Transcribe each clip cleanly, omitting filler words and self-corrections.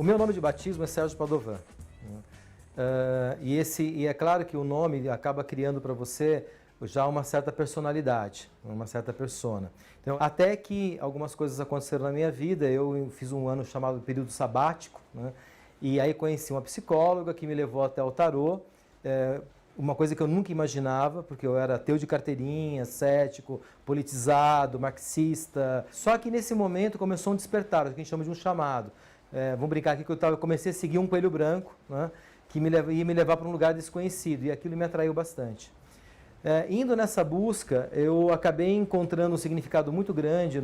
O meu nome de batismo é Sérgio Padovan. E é claro que o nome acaba criando para você já uma certa personalidade, uma certa persona. Então, até que algumas coisas aconteceram na minha vida, eu fiz um ano chamado período sabático, né? E aí conheci uma psicóloga que me levou até o tarô, uma coisa que eu nunca imaginava, porque eu era ateu de carteirinha, cético, politizado, marxista. Só que nesse momento começou um despertar, o que a gente chama de um chamado. Vamos brincar aqui que eu comecei a seguir um coelho branco, né? Que ia me levar para um lugar desconhecido, e aquilo me atraiu bastante. Indo nessa busca, eu acabei encontrando um significado muito grande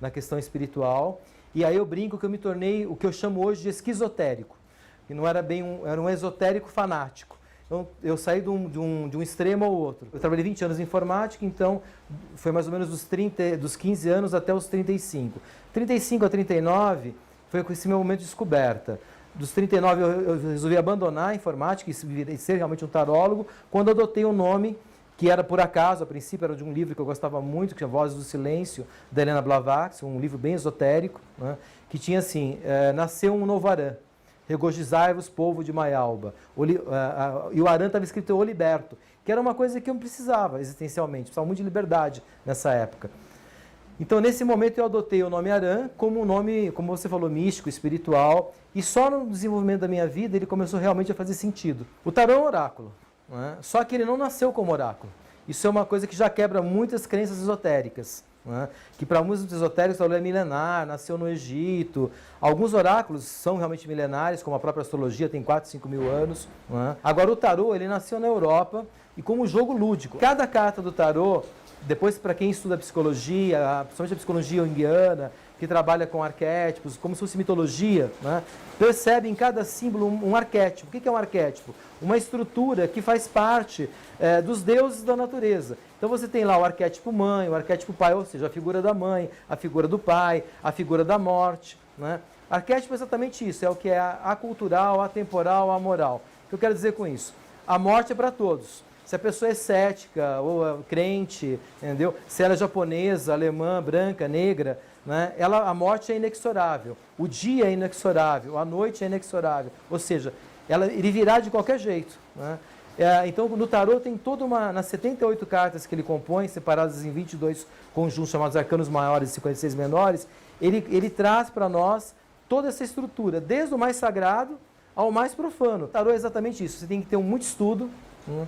na questão espiritual, e aí eu brinco que eu me tornei o que eu chamo hoje de esquizotérico, que não era bem era um esotérico fanático. Então, eu saí de um extremo ao outro. Eu trabalhei 20 anos em informática, então foi mais ou menos dos 15 anos até os 35. 35 a 39 foi esse meu momento de descoberta. Dos 39 eu resolvi abandonar a informática e ser realmente um tarólogo, quando eu adotei um nome que era por acaso, a princípio era de um livro que eu gostava muito, que é Vozes do Silêncio, da Helena Blavatsky, um livro bem esotérico, né, que tinha assim, nasceu um novo Arã, regozijai-vos, povo de Maialba. E o Arã estava escrito O Liberto, que era uma coisa que eu precisava existencialmente, precisava muito de liberdade nessa época. Então, nesse momento, eu adotei o nome Arã como um nome, como você falou, místico, espiritual, e só no desenvolvimento da minha vida ele começou realmente a fazer sentido. O tarô é um oráculo, né? Só que ele não nasceu como oráculo. Isso é uma coisa que já quebra muitas crenças esotéricas, né? Que para muitos esotéricos o tarô é milenar, nasceu no Egito. Alguns oráculos são realmente milenares, como a própria astrologia tem 4, 5 mil anos, né? Agora, o tarô ele nasceu na Europa e como jogo lúdico. Cada carta do tarô, depois, para quem estuda psicologia, principalmente a psicologia junguiana, que trabalha com arquétipos, como se fosse mitologia, né? Percebe em cada símbolo um arquétipo. O que é um arquétipo? Uma estrutura que faz parte dos deuses da natureza. Então você tem lá o arquétipo mãe, o arquétipo pai, ou seja, a figura da mãe, a figura do pai, a figura da morte, né? Arquétipo é exatamente isso, é o que é acultural, atemporal, amoral. O que eu quero dizer com isso? A morte é para todos. Se a pessoa é cética ou crente, entendeu? Se ela é japonesa, alemã, branca, negra, né? A morte é inexorável. O dia é inexorável, a noite é inexorável. Ou seja, ele virá de qualquer jeito, né? Então, no tarô tem nas 78 cartas que ele compõe, separadas em 22 conjuntos chamados arcanos maiores e 56 menores, ele traz para nós toda essa estrutura, desde o mais sagrado ao mais profano. O tarô é exatamente isso, você tem que ter muito estudo, né?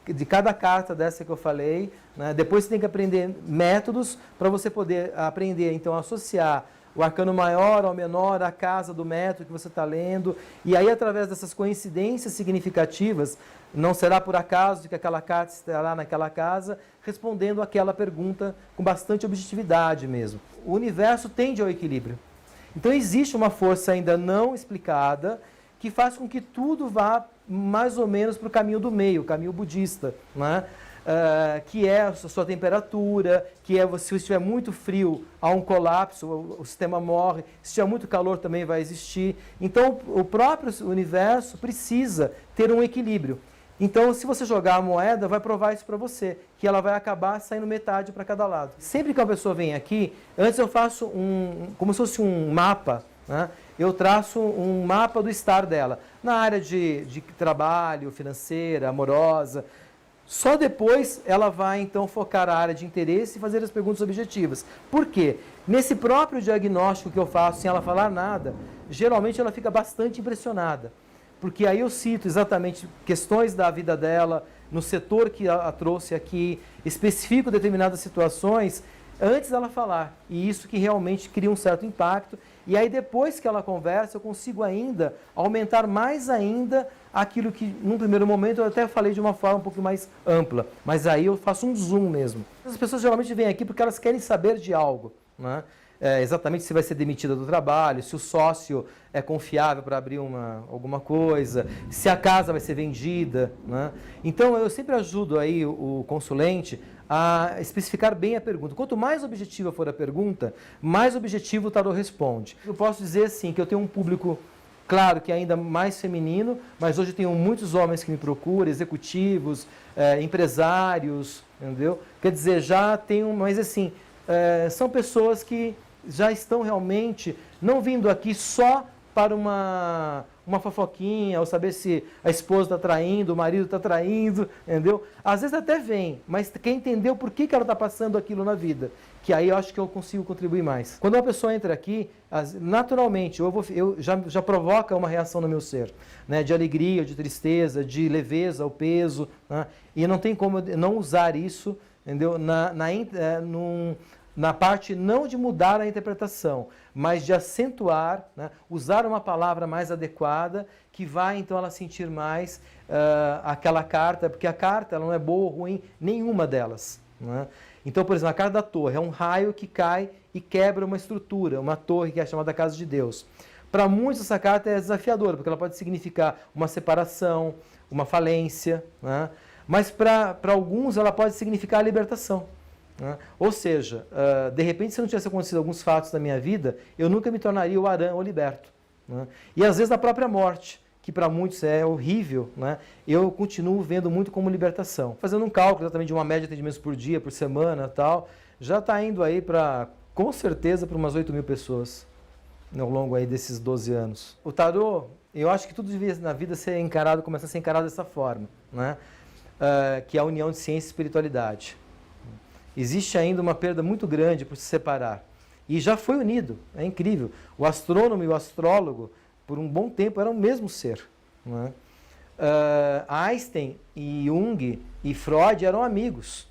De cada carta dessa que eu falei, né? Depois você tem que aprender métodos para você poder aprender, então, a associar o arcano maior ao menor, a casa do método que você está lendo, e aí através dessas coincidências significativas, não será por acaso de que aquela carta estará naquela casa, respondendo aquela pergunta com bastante objetividade mesmo. O universo tende ao equilíbrio. Então existe uma força ainda não explicada que faz com que tudo vá mais ou menos para o caminho do meio, o caminho budista, né? Que é a sua temperatura, que é se estiver muito frio, há um colapso, o sistema morre, se estiver muito calor também vai existir. Então o próprio universo precisa ter um equilíbrio. Então, se você jogar a moeda, vai provar isso para você, que ela vai acabar saindo metade para cada lado. Sempre que uma pessoa vem aqui, antes eu faço como se fosse um mapa, né? Eu traço um mapa do estar dela, na área de trabalho, financeira, amorosa. Só depois ela vai, então, focar a área de interesse e fazer as perguntas objetivas. Por quê? Nesse próprio diagnóstico que eu faço, sem ela falar nada, geralmente ela fica bastante impressionada. Porque aí eu cito exatamente questões da vida dela, no setor que a trouxe aqui, especifico determinadas situações, antes dela falar. E isso que realmente cria um certo impacto. E aí depois que ela conversa, eu consigo ainda aumentar mais ainda aquilo que, num primeiro momento, eu até falei de uma forma um pouco mais ampla. Mas aí eu faço um zoom mesmo. As pessoas geralmente vêm aqui porque elas querem saber de algo, né? Exatamente se vai ser demitida do trabalho, se o sócio é confiável para abrir alguma coisa, se a casa vai ser vendida, né? Então eu sempre ajudo aí o consulente a especificar bem a pergunta. Quanto mais objetiva for a pergunta, mais objetivo o tarô responde. Eu posso dizer assim que eu tenho um público, claro que ainda mais feminino, mas hoje tenho muitos homens que me procuram, executivos, empresários, entendeu? Quer dizer, já tenho, mas assim, são pessoas que já estão realmente não vindo aqui só para uma fofoquinha, ou saber se a esposa está traindo, o marido está traindo, entendeu? Às vezes até vem, mas quer entender o porquê que ela está passando aquilo na vida, que aí eu acho que eu consigo contribuir mais. Quando uma pessoa entra aqui, naturalmente, já provoca uma reação no meu ser, né? De alegria, de tristeza, de leveza, o peso, né? E não tem como eu não usar isso, entendeu? Na parte não de mudar a interpretação, mas de acentuar, né? Usar uma palavra mais adequada, que vai então ela sentir mais aquela carta, porque a carta ela não é boa ou ruim, nenhuma delas, né? Então, por exemplo, a carta da torre é um raio que cai e quebra uma estrutura, uma torre que é chamada Casa de Deus. Para muitos essa carta é desafiadora, porque ela pode significar uma separação, uma falência, né? Mas para alguns ela pode significar a libertação. Né? Ou seja, de repente, se não tivesse acontecido alguns fatos na minha vida, eu nunca me tornaria o Arã ou liberto. Né? E às vezes a própria morte, que para muitos é horrível, né? Eu continuo vendo muito como libertação. Fazendo um cálculo exatamente de uma média de atendimentos por dia, por semana e tal, já está indo aí para, com certeza, para umas 8.000 pessoas ao longo aí desses 12 anos. O tarô, eu acho que tudo devia na vida ser encarado, começar a ser encarado dessa forma, né? Que é a união de ciência e espiritualidade. Existe ainda uma perda muito grande por se separar. E já foi unido, é incrível. O astrônomo e o astrólogo, por um bom tempo, eram o mesmo ser. Né? Einstein e Jung e Freud eram amigos.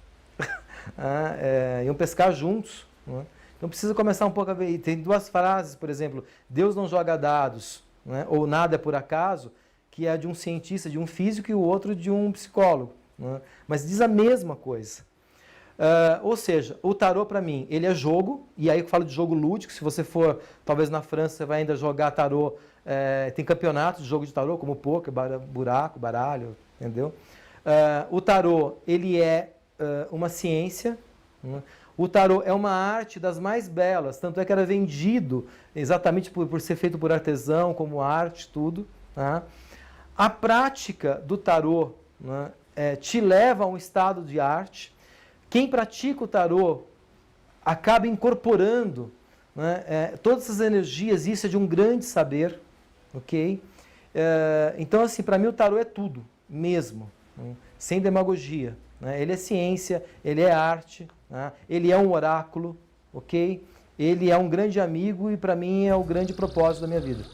Iam pescar juntos. Né? Então precisa começar um pouco a ver. Tem duas frases, por exemplo, Deus não joga dados, né? Ou nada é por acaso, que é de um cientista, de um físico, e o outro de um psicólogo. Né? Mas diz a mesma coisa. Ou seja, o tarô para mim, ele é jogo, e aí eu falo de jogo lúdico. Se você for, talvez na França, você vai ainda jogar tarô, tem campeonatos de jogo de tarô, como poker, buraco, baralho, entendeu? O tarô, ele é uma ciência, né? O tarô é uma arte das mais belas, tanto é que era vendido exatamente por ser feito por artesão, como arte, tudo. Tá? A prática do tarô, né, te leva a um estado de arte. Quem pratica o tarô acaba incorporando, né, todas essas energias, isso é de um grande saber, ok? Então, assim, para mim o tarô é tudo, mesmo, né, sem demagogia. Né? Ele é ciência, ele é arte, né? Ele é um oráculo, ok? Ele é um grande amigo e para mim é o grande propósito da minha vida.